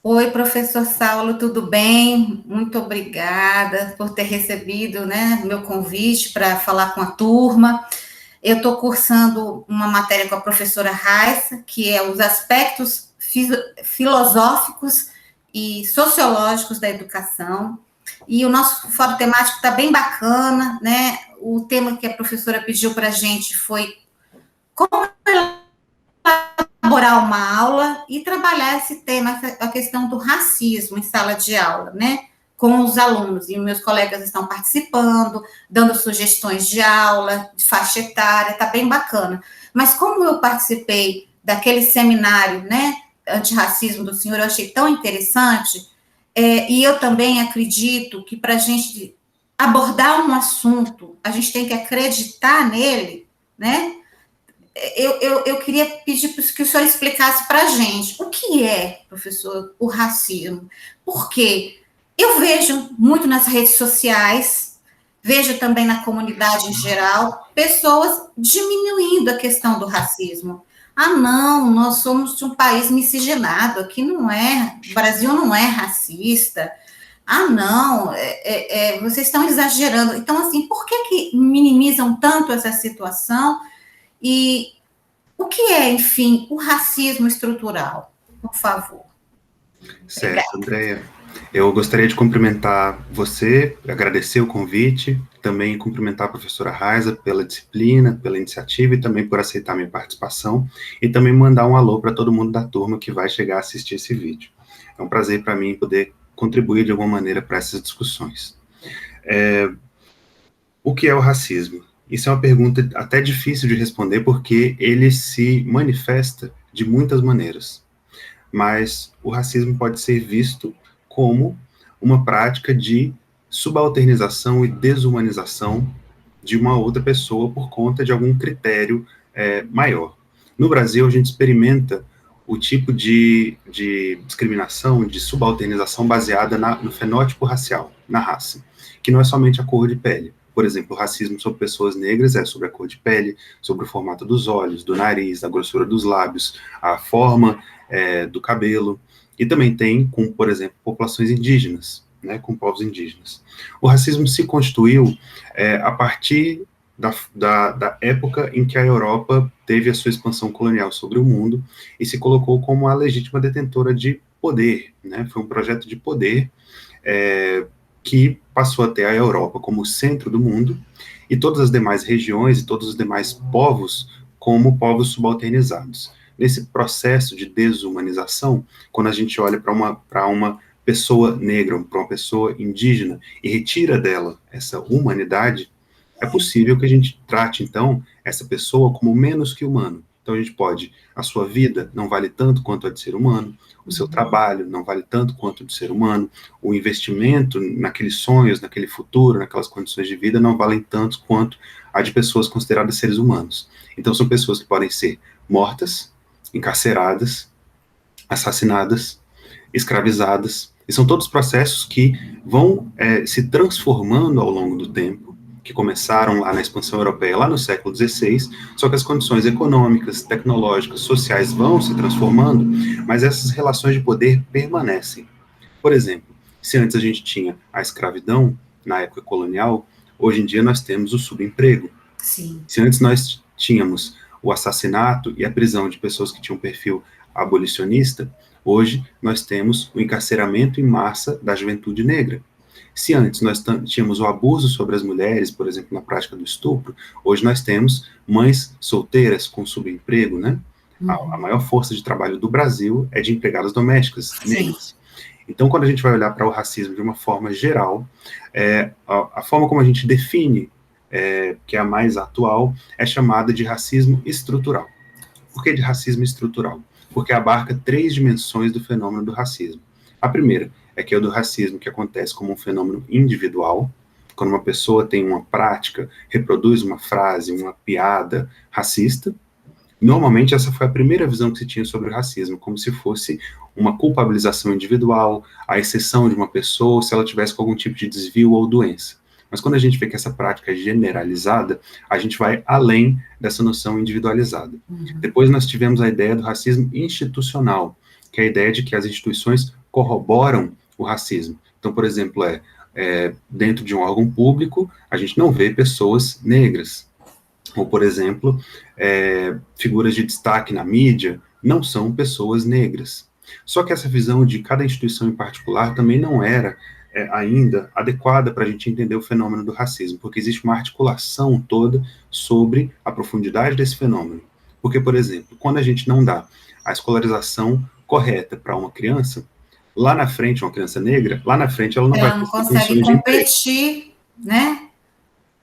Oi, professor Saulo, tudo bem? Muito obrigada por ter recebido, né, meu convite para falar com a turma. Eu estou cursando uma matéria com a professora Raissa, que é os aspectos filosóficos e sociológicos da educação. E o nosso fórum temático está bem bacana, né? O tema que a professora pediu para a gente foi como elaborar uma aula e trabalhar esse tema, a questão do racismo em sala de aula, né? Com os alunos, e meus colegas estão participando, dando sugestões de aula, de faixa etária, tá bem bacana. Mas como eu participei daquele seminário, né, antirracismo do senhor, eu achei tão interessante, e eu também acredito que para a gente abordar um assunto, a gente tem que acreditar nele, né? Eu queria pedir que o senhor explicasse para a gente o que é, professor, o racismo. Porque eu vejo muito nas redes sociais, vejo também na comunidade em geral, pessoas diminuindo a questão do racismo. Ah, não, nós somos de um país miscigenado, aqui não é, o Brasil não é racista. Ah, não, vocês estão exagerando. Então, assim, por que minimizam tanto essa situação? E o que é, enfim, o racismo estrutural? Por favor. Certo, Obrigada. Andréia. Eu gostaria de cumprimentar você, agradecer o convite, também cumprimentar a professora Raiza pela disciplina, pela iniciativa e também por aceitar minha participação, e também mandar um alô para todo mundo da turma que vai chegar a assistir esse vídeo. É um prazer para mim poder contribuir de alguma maneira para essas discussões. O que é o racismo? Isso é uma pergunta até difícil de responder porque ele se manifesta de muitas maneiras. Mas o racismo pode ser visto como uma prática de subalternização e desumanização de uma outra pessoa por conta de algum critério maior. No Brasil, a gente experimenta o tipo de discriminação, de subalternização baseada no fenótipo racial, na raça, que não é somente a cor de pele. Por exemplo, o racismo sobre pessoas negras é sobre a cor de pele, sobre o formato dos olhos, do nariz, a grossura dos lábios, a forma do cabelo, e também tem com, por exemplo, populações indígenas, né, com povos indígenas. O racismo se constituiu a partir da época em que a Europa teve a sua expansão colonial sobre o mundo e se colocou como a legítima detentora de poder, né, foi um projeto de poder que passou a ter a Europa como o centro do mundo e todas as demais regiões e todos os demais povos como povos subalternizados. Nesse processo de desumanização, quando a gente olha para uma pessoa negra, para uma pessoa indígena e retira dela essa humanidade, é possível que a gente trate, então, essa pessoa como menos que humano. Então, a gente pode, a sua vida não vale tanto quanto a de ser humano, o seu trabalho não vale tanto quanto o de ser humano, o investimento naqueles sonhos, naquele futuro, naquelas condições de vida não valem tanto quanto a de pessoas consideradas seres humanos. Então, são pessoas que podem ser mortas, encarceradas, assassinadas, escravizadas, e são todos processos que vão se transformando ao longo do tempo, que começaram lá na expansão europeia, lá no século XVI, só que as condições econômicas, tecnológicas, sociais vão se transformando, mas essas relações de poder permanecem. Por exemplo, se antes a gente tinha a escravidão, na época colonial, hoje em dia nós temos o subemprego. Sim. Se antes nós tínhamos o assassinato e a prisão de pessoas que tinham perfil abolicionista, hoje nós temos o encarceramento em massa da juventude negra. Se antes nós tínhamos o abuso sobre as mulheres, por exemplo, na prática do estupro, hoje nós temos mães solteiras com subemprego, né? A maior força de trabalho do Brasil é de empregadas domésticas negras. Sim. Então, quando a gente vai olhar para o racismo de uma forma geral, a forma como a gente define, que é a mais atual, é chamada de racismo estrutural. Por que de racismo estrutural? Porque abarca 3 dimensões do fenômeno do racismo. A primeira é que é o do racismo que acontece como um fenômeno individual, quando uma pessoa tem uma prática, reproduz uma frase, uma piada racista. Normalmente essa foi a primeira visão que se tinha sobre o racismo, como se fosse uma culpabilização individual, a exceção de uma pessoa, se ela tivesse com algum tipo de desvio ou doença. Mas quando a gente vê que essa prática é generalizada, a gente vai além dessa noção individualizada. Depois nós tivemos a ideia do racismo institucional, que é a ideia de que as instituições corroboram o racismo. Então, por exemplo, dentro de um órgão público, a gente não vê pessoas negras. Ou, por exemplo, figuras de destaque na mídia não são pessoas negras. Só que essa visão de cada instituição em particular também não era ainda adequada para a gente entender o fenômeno do racismo, porque existe uma articulação toda sobre a profundidade desse fenômeno. Porque, por exemplo, quando a gente não dá a escolarização correta para uma criança, lá na frente, uma criança negra, lá na frente ela não vai Ela não consegue competir, né?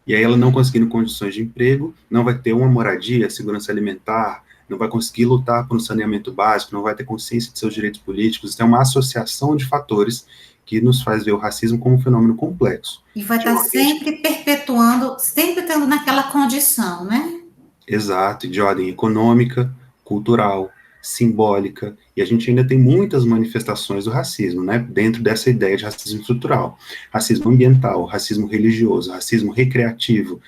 E aí ela não conseguindo condições de emprego, não vai ter uma moradia, segurança alimentar, não vai conseguir lutar por um saneamento básico, não vai ter consciência de seus direitos políticos. Então, é uma associação de fatores que nos faz ver o racismo como um fenômeno complexo. E vai estar sempre perpetuando, sempre estando naquela condição, né? Exato, de ordem econômica, cultural, simbólica, e a gente ainda tem muitas manifestações do racismo, né, dentro dessa ideia de racismo estrutural. Racismo ambiental, racismo religioso, racismo recreativo,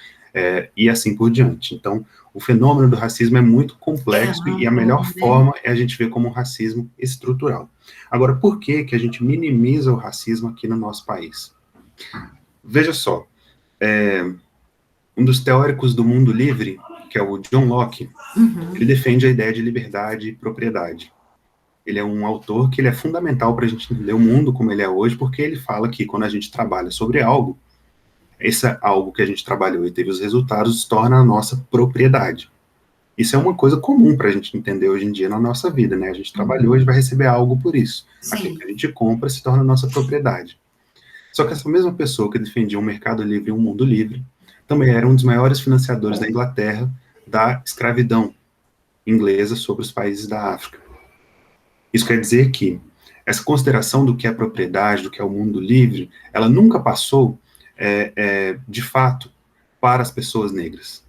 e assim por diante. Então, o fenômeno do racismo é muito complexo e a melhor forma é a gente ver como um racismo estrutural. Agora, por que que a gente minimiza o racismo aqui no nosso país? Veja só, um dos teóricos do mundo livre, que é o John Locke, ele defende a ideia de liberdade e propriedade. Ele é um autor que ele é fundamental para a gente entender o mundo como ele é hoje, porque ele fala que quando a gente trabalha sobre algo, esse algo que a gente trabalhou e teve os resultados se torna a nossa propriedade. Isso é uma coisa comum para a gente entender hoje em dia na nossa vida, né? A gente trabalhou, a gente vai receber algo por isso. Sim. Aquilo que a gente compra se torna a nossa propriedade. Só que essa mesma pessoa que defendia um mercado livre e um mundo livre, também era um dos maiores financiadores da Inglaterra da escravidão inglesa sobre os países da África. Isso quer dizer que essa consideração do que é propriedade, do que é o mundo livre, ela nunca passou, de fato, para as pessoas negras.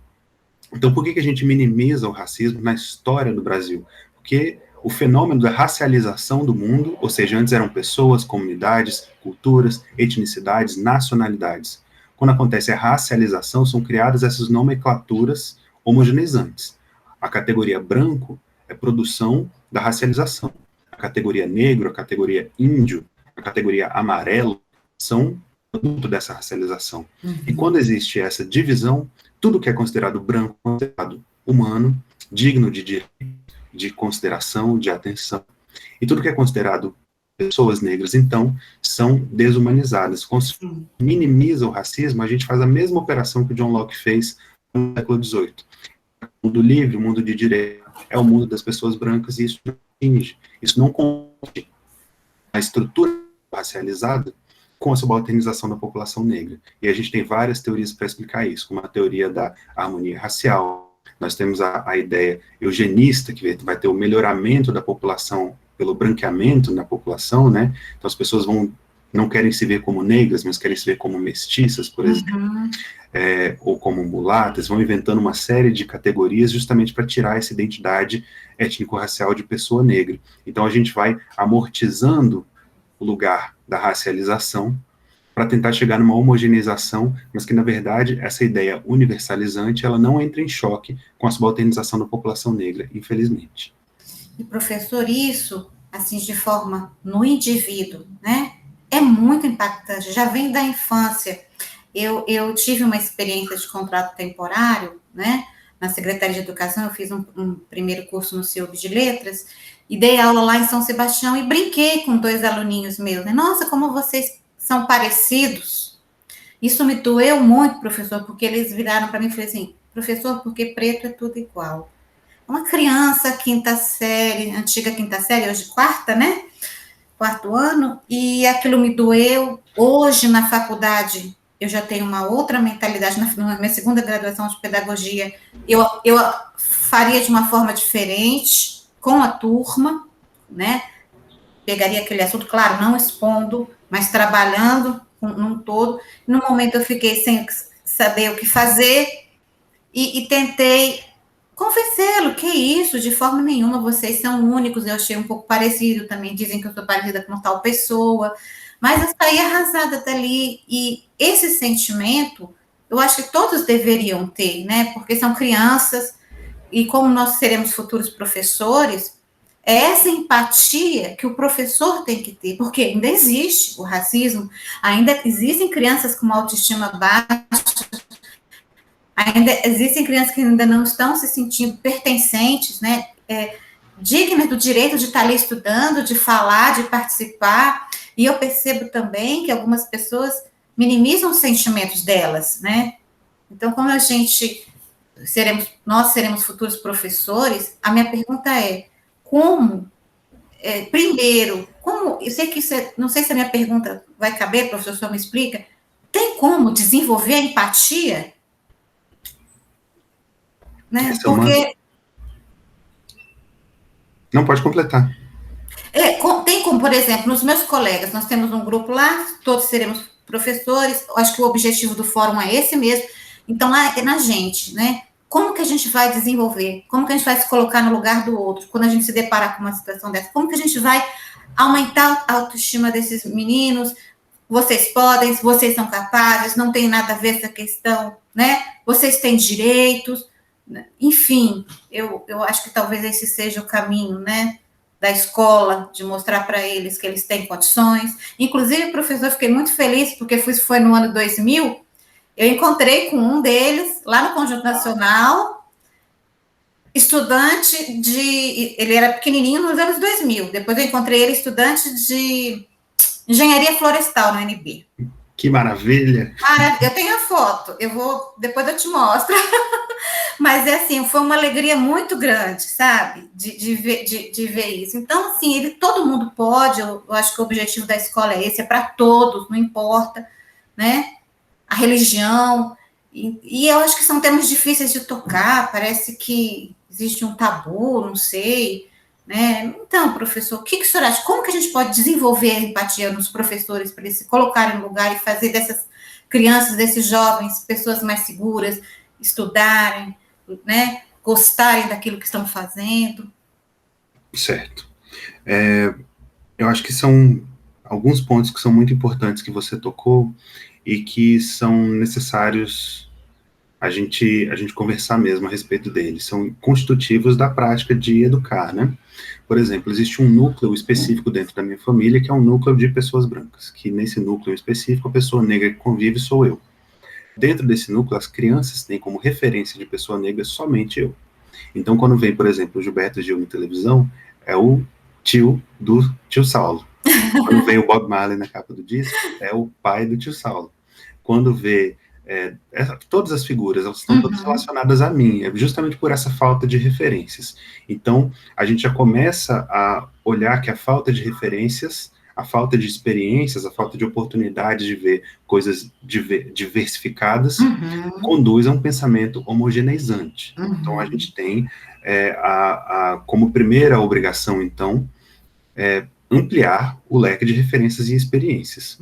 Então, por que a gente minimiza o racismo na história do Brasil? Porque o fenômeno da racialização do mundo, ou seja, antes eram pessoas, comunidades, culturas, etnicidades, nacionalidades. Quando acontece a racialização, são criadas essas nomenclaturas homogeneizantes. A categoria branco é produção da racialização. A categoria negro, a categoria índio, a categoria amarelo são produto dessa racialização. E quando existe essa divisão, tudo que é considerado branco é considerado humano, digno de direito, de consideração, de atenção. E tudo que é considerado pessoas negras, então, são desumanizadas. Quando se minimiza o racismo, a gente faz a mesma operação que o John Locke fez no século XVIII. O mundo livre, o mundo de direito, é o mundo das pessoas brancas, e isso não atinge, isso não conte a estrutura racializada com a subalternização da população negra. E a gente tem várias teorias para explicar isso, como a teoria da harmonia racial. Nós temos a ideia eugenista, que vai ter o melhoramento da população pelo branqueamento na população, né? Então as pessoas não querem se ver como negras, mas querem se ver como mestiças, por exemplo, ou como mulatas, vão inventando uma série de categorias justamente para tirar essa identidade étnico-racial de pessoa negra. Então a gente vai amortizando o lugar da racialização para tentar chegar numa homogeneização, mas que, na verdade, essa ideia universalizante, ela não entra em choque com a subalternização da população negra, infelizmente. E, professor, isso, assim, de forma no indivíduo, né, é muito impactante, já vem da infância. Eu tive uma experiência de contrato temporário, né, na Secretaria de Educação, eu fiz um primeiro curso no CIUB de Letras, e dei aula lá em São Sebastião, e brinquei com 2 aluninhos meus, né, nossa, como vocês são parecidos. Isso me doeu muito, professor, porque eles viraram para mim e falaram assim, professor, porque preto é tudo igual. Uma criança, quinta série, antiga quinta série, hoje quarta, né, 4º ano, e aquilo me doeu. Hoje, na faculdade, eu já tenho uma outra mentalidade, na minha segunda graduação de pedagogia, eu faria de uma forma diferente, com a turma, né, pegaria aquele assunto, claro, não expondo, mas trabalhando num todo. No momento eu fiquei sem saber o que fazer e tentei convencê-lo, que isso, de forma nenhuma, vocês são únicos, eu achei um pouco parecido, também dizem que eu sou parecida com tal pessoa, mas eu saí arrasada dali, e esse sentimento, eu acho que todos deveriam ter, né, porque são crianças, e como nós seremos futuros professores, É essa empatia que o professor tem que ter, porque ainda existe o racismo, ainda existem crianças com uma autoestima baixa, ainda existem crianças que ainda não estão se sentindo pertencentes, né, dignas do direito de estar ali estudando, de falar, de participar, e eu percebo também que algumas pessoas minimizam os sentimentos delas, né, então como nós seremos futuros professores, a minha pergunta é, como, primeiro, como, eu sei que não sei se a minha pergunta vai caber, professor, me explica, tem como desenvolver a empatia? Né? Essa é uma... Porque Não, pode completar. tem como, por exemplo, nos meus colegas, nós temos um grupo lá, todos seremos professores, acho que o objetivo do fórum é esse mesmo, então lá é na gente, né? Como que a gente vai desenvolver? Como que a gente vai se colocar no lugar do outro quando a gente se deparar com uma situação dessa? Como que a gente vai aumentar a autoestima desses meninos? Vocês podem, vocês são capazes, não tem nada a ver essa questão, né? Vocês têm direitos, né? Enfim, eu acho que talvez esse seja o caminho, né? Da escola, de mostrar para eles que eles têm condições. Inclusive, professor, fiquei muito feliz, porque foi no ano 2000, eu encontrei com um deles, lá no Conjunto Nacional, estudante ele era pequenininho nos anos 2000, depois eu encontrei ele estudante de engenharia florestal no UNB. Que maravilha! Eu tenho a foto, depois eu te mostro. Mas é assim, foi uma alegria muito grande, sabe? De ver isso. Então, assim, todo mundo pode, eu acho que o objetivo da escola é esse, é para todos, não importa, né? A religião. E eu acho que são temas difíceis de tocar, parece que existe um tabu, não sei. Né? Então, professor, o que o senhor acha? Como que a gente pode desenvolver a empatia nos professores para eles se colocarem no lugar e fazer dessas crianças, desses jovens, pessoas mais seguras, estudarem, né? Gostarem daquilo que estão fazendo? Certo. Eu acho que são alguns pontos que são muito importantes que você tocou e que são necessários a gente conversar mesmo a respeito deles. São constitutivos da prática de educar, né? Por exemplo, existe um núcleo específico dentro da minha família, que é um núcleo de pessoas brancas, que nesse núcleo específico, a pessoa negra que convive sou eu. Dentro desse núcleo, as crianças têm como referência de pessoa negra somente eu. Então, quando vem, por exemplo, o Gilberto Gil na televisão, é o tio do tio Saulo. Quando vem o Bob Marley na capa do disco, é o pai do tio Saulo. Quando vê todas as figuras, elas estão todas relacionadas a mim, é justamente por essa falta de referências. Então, a gente já começa a olhar que a falta de referências, a falta de experiências, a falta de oportunidades de ver coisas diversificadas, conduz a um pensamento homogeneizante. Então, a gente tem como primeira obrigação, então, ampliar o leque de referências e experiências.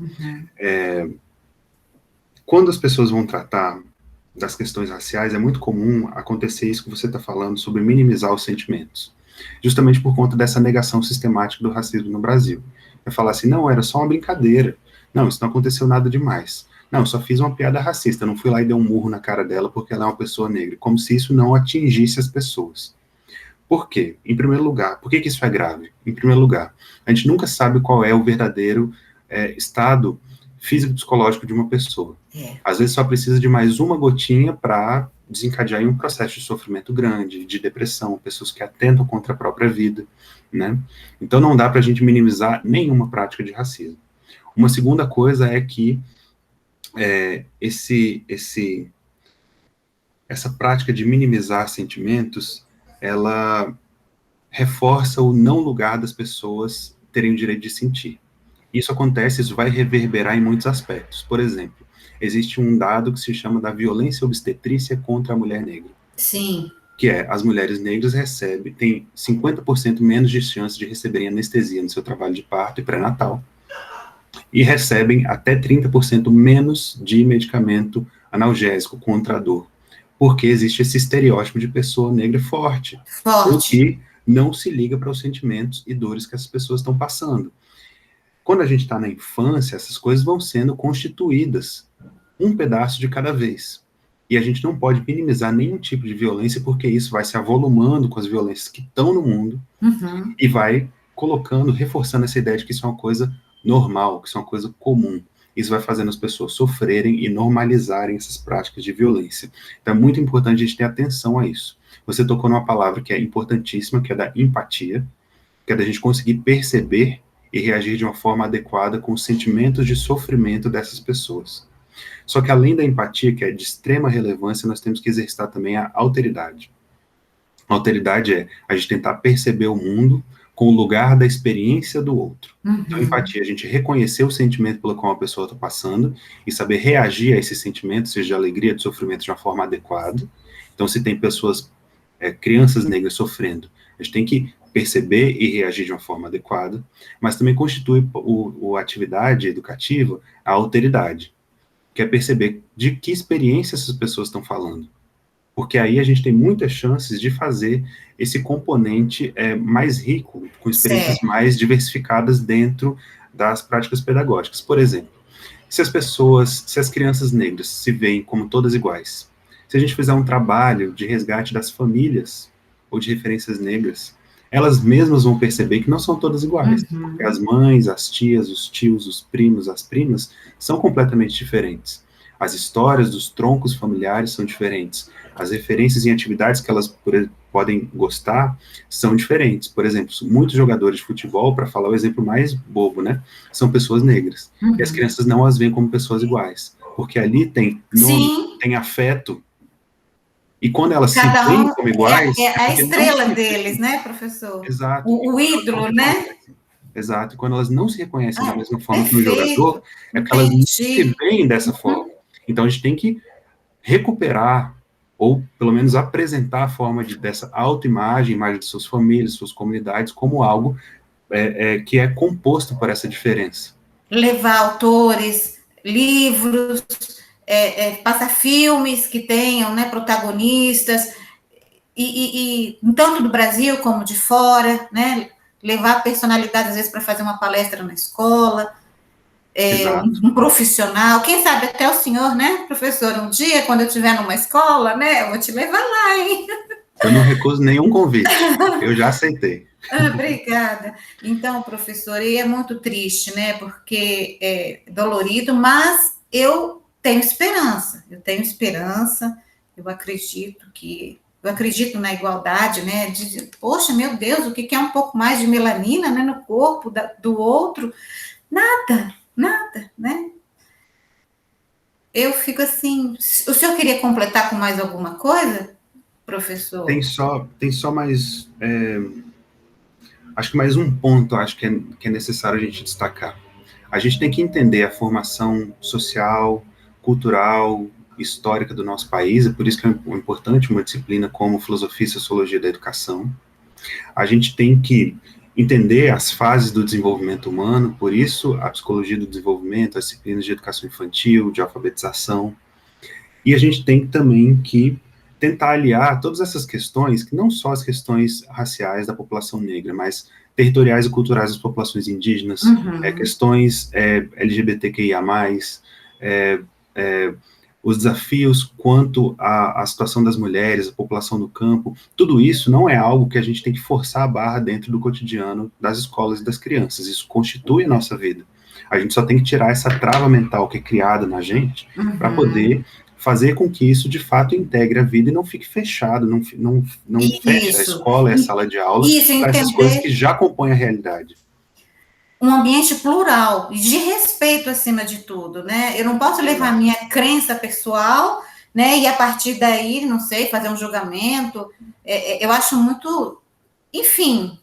Quando as pessoas vão tratar das questões raciais, é muito comum acontecer isso que você está falando sobre minimizar os sentimentos, justamente por conta dessa negação sistemática do racismo no Brasil. É falar assim, não, era só uma brincadeira, não, isso não aconteceu nada demais, não, só fiz uma piada racista, não fui lá e dei um murro na cara dela porque ela é uma pessoa negra, como se isso não atingisse as pessoas. Por quê? Em primeiro lugar, por que isso é grave? Em primeiro lugar, a gente nunca sabe qual é o verdadeiro estado físico-psicológico de uma pessoa. Às vezes só precisa de mais uma gotinha para desencadear em um processo de sofrimento grande, de depressão, pessoas que atentam contra a própria vida, né? Então não dá para a gente minimizar nenhuma prática de racismo. Uma segunda coisa é que essa prática de minimizar sentimentos, ela reforça o não lugar das pessoas terem o direito de sentir. Isso acontece, isso vai reverberar em muitos aspectos. Por exemplo, existe um dado que se chama da violência obstetrícia contra a mulher negra. Sim. Que as mulheres negras têm 50% menos de chance de receberem anestesia no seu trabalho de parto e pré-natal, e recebem até 30% menos de medicamento analgésico contra a dor, porque existe esse estereótipo de pessoa negra forte. O que não se liga para os sentimentos e dores que essas pessoas estão passando. Quando a gente está na infância, essas coisas vão sendo constituídas, um pedaço de cada vez. E a gente não pode minimizar nenhum tipo de violência, porque isso vai se avolumando com as violências que estão no mundo e vai colocando, reforçando essa ideia de que isso é uma coisa normal, que isso é uma coisa comum. Isso vai fazendo as pessoas sofrerem e normalizarem essas práticas de violência. Então é muito importante a gente ter atenção a isso. Você tocou numa palavra que é importantíssima, que é da empatia, que é da gente conseguir perceber e reagir de uma forma adequada com os sentimentos de sofrimento dessas pessoas. Só que além da empatia, que é de extrema relevância, nós temos que exercitar também a alteridade. A alteridade é a gente tentar perceber o mundo com o lugar da experiência do outro. Então, empatia, a gente reconhecer o sentimento pelo qual a pessoa está passando e saber reagir a esse sentimento, seja de alegria, de sofrimento, de uma forma adequada. Então, se tem pessoas, crianças negras sofrendo, a gente tem que perceber e reagir de uma forma adequada, mas também constitui a atividade educativa a alteridade, que é perceber de que experiência essas pessoas estão falando. Porque aí a gente tem muitas chances de fazer esse componente mais rico, com experiências mais diversificadas dentro das práticas pedagógicas. Por exemplo, se as crianças negras se veem como todas iguais, se a gente fizer um trabalho de resgate das famílias ou de referências negras, elas mesmas vão perceber que não são todas iguais, porque as mães, as tias, os tios, os primos, as primas são completamente diferentes. As histórias dos troncos familiares são diferentes. As referências em atividades que elas podem gostar são diferentes. Por exemplo, muitos jogadores de futebol, para falar o exemplo mais bobo, né, são pessoas negras. E as crianças não as veem como pessoas iguais, porque ali tem nome, tem afeto. E quando elas se veem como iguais... É a estrela deles, né, professor? Exato. O ídolo, né? Exato. E quando elas não se reconhecem da mesma forma que o jogador, é porque elas não se veem dessa forma. Então, a gente tem que recuperar, ou pelo menos apresentar a forma dessa autoimagem, imagem de suas famílias, suas comunidades, como algo que é composto por essa diferença. Levar autores, livros, passar filmes que tenham, né, protagonistas, e tanto do Brasil como de fora, né, levar personalidades, às vezes, para fazer uma palestra na escola, um profissional, quem sabe até o senhor, né, professor, um dia, quando eu estiver numa escola, né, eu vou te levar lá, hein? Eu não recuso nenhum convite, eu já aceitei. Obrigada. Então, professor, e é muito triste, né, porque é dolorido, mas eu tenho esperança, eu acredito na igualdade, né, poxa, meu Deus, o que é um pouco mais de melanina, né, no corpo do outro? Nada, né? Eu fico assim, o senhor queria completar com mais alguma coisa, professor? Tem só mais, acho que mais um ponto, acho que é necessário a gente destacar. A gente tem que entender a formação social, cultural, histórica do nosso país, é por isso que é importante uma disciplina como Filosofia e Sociologia da Educação. A gente tem que entender as fases do desenvolvimento humano, por isso a psicologia do desenvolvimento, as disciplinas de educação infantil, de alfabetização, e a gente tem também que tentar aliar todas essas questões, que não só as questões raciais da população negra, mas territoriais e culturais das populações indígenas, questões LGBTQIA+, os desafios quanto à situação das mulheres, a população do campo, tudo isso não é algo que a gente tem que forçar a barra dentro do cotidiano das escolas e das crianças, isso constitui a nossa vida. A gente só tem que tirar essa trava mental que é criada na gente para poder fazer com que isso, de fato, integre a vida e não fique fechado, não feche a escola e a sala de aula para essas coisas que já compõem a realidade. Um ambiente plural, de respeito acima de tudo, né? Eu não posso levar a minha crença pessoal, né? E a partir daí, não sei, fazer um julgamento. Eu acho muito, enfim,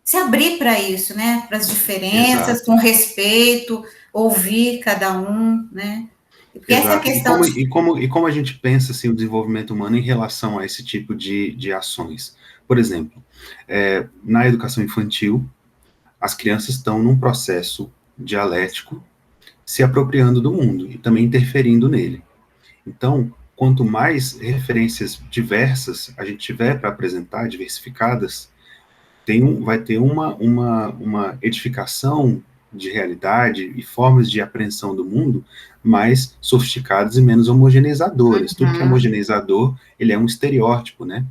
se abrir para isso, né? Para as diferenças, com respeito, ouvir cada um, né? Porque essa questão e como a gente pensa assim, o desenvolvimento humano em relação a esse tipo de ações? Por exemplo, na educação infantil, as crianças estão num processo dialético, se apropriando do mundo e também interferindo nele. Então, quanto mais referências diversas a gente tiver para apresentar, diversificadas, vai ter uma edificação de realidade e formas de apreensão do mundo mais sofisticadas e menos homogeneizadoras. Tudo que é homogeneizador, ele é um estereótipo, né?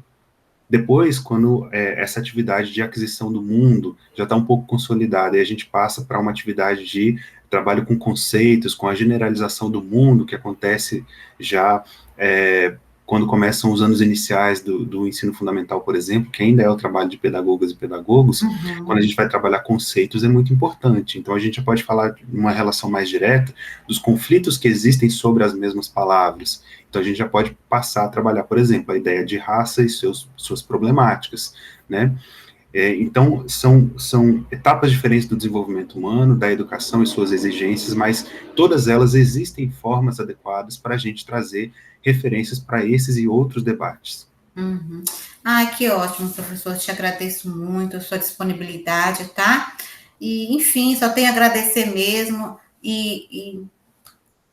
Depois, quando essa atividade de aquisição do mundo já está um pouco consolidada e a gente passa para uma atividade de trabalho com conceitos, com a generalização do mundo, que acontece já quando começam os anos iniciais do ensino fundamental, por exemplo, que ainda é o trabalho de pedagogas e pedagogos, quando a gente vai trabalhar conceitos é muito importante. Então, a gente já pode falar de uma relação mais direta dos conflitos que existem sobre as mesmas palavras. Então, a gente já pode passar a trabalhar, por exemplo, a ideia de raça e suas problemáticas, né? Então, são etapas diferentes do desenvolvimento humano, da educação e suas exigências, mas todas elas existem formas adequadas para a gente trazer referências para esses e outros debates. Ai, que ótimo, professor. Te agradeço muito a sua disponibilidade, tá? E, enfim, só tenho a agradecer mesmo. E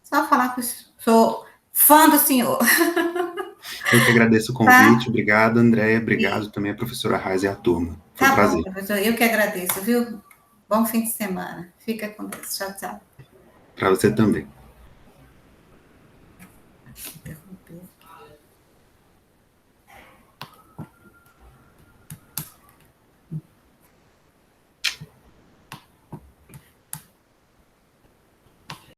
só falar que eu sou fã do senhor. Eu que agradeço o convite. Obrigado, Andréia. Obrigado também a professora Raiz e a turma. Foi um prazer. Bom, professor. Eu que agradeço, viu? Bom fim de semana. Fica com Deus. Tchau, tchau. Para você também.